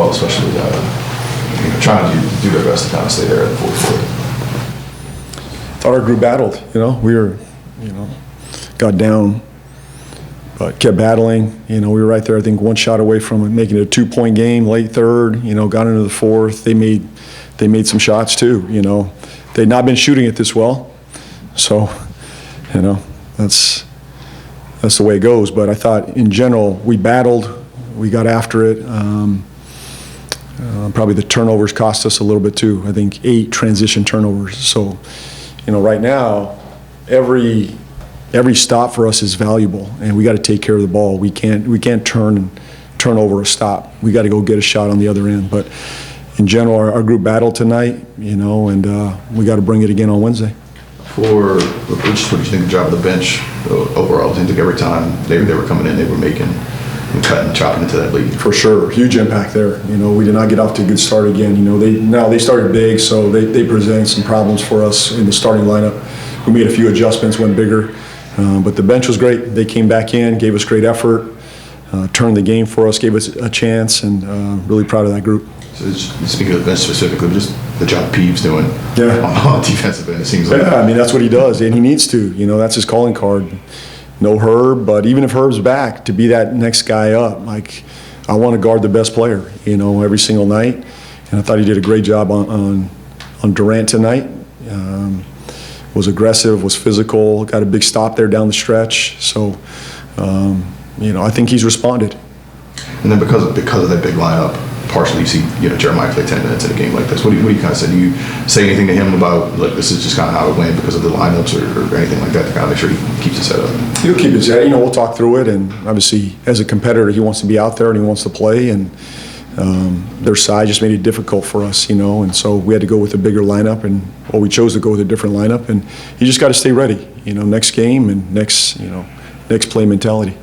well, especially trying to do their best to kind of stay there in the fourth quarter. Thought our group battled. We were, got down, but kept battling. We were right there. I think one shot away from making it a 2-point game. Late third, got into the fourth. They made some shots too. They'd not been shooting it this well, so that's the way it goes. But I thought in general we battled. We got after it. Probably the turnovers cost us a little bit too. I think 8 transition turnovers. So, right now, every stop for us is valuable, and we got to take care of the ball. We can't turn over a stop. We got to go get a shot on the other end. But in general, our group battled tonight, and we got to bring it again on Wednesday. For what do you think the job of the bench overall? I think every time they were coming in, they were making and cutting, chopping into that lead. For sure, huge impact there. We did not get off to a good start again. They started big, so they presented some problems for us in the starting lineup. We made a few adjustments, went bigger, but the bench was great. They came back in, gave us great effort, turned the game for us, gave us a chance, and really proud of that group. So speaking of the bench specifically, just the job Peeves doing on the defensive end, it seems like. Yeah, that's what he does, and he needs to. That's his calling card. No Herb, but even if Herb's back, to be that next guy up, I want to guard the best player, every single night. And I thought he did a great job on Durant tonight. Was aggressive, was physical, got a big stop there down the stretch. So, I think he's responded. And then because of that big lineup, partially you see Jeremiah play 10 minutes in a game like this. What do you kind of say? Do you say anything to him about this is just kind of how it went because of the lineups or anything like that to kind of make sure he keeps his head up? He'll keep his head. We'll talk through it, and obviously as a competitor, he wants to be out there and he wants to play, and their size just made it difficult for us, and so we had to go with a bigger lineup, and we chose to go with a different lineup, and you just got to stay ready, next game and next play mentality.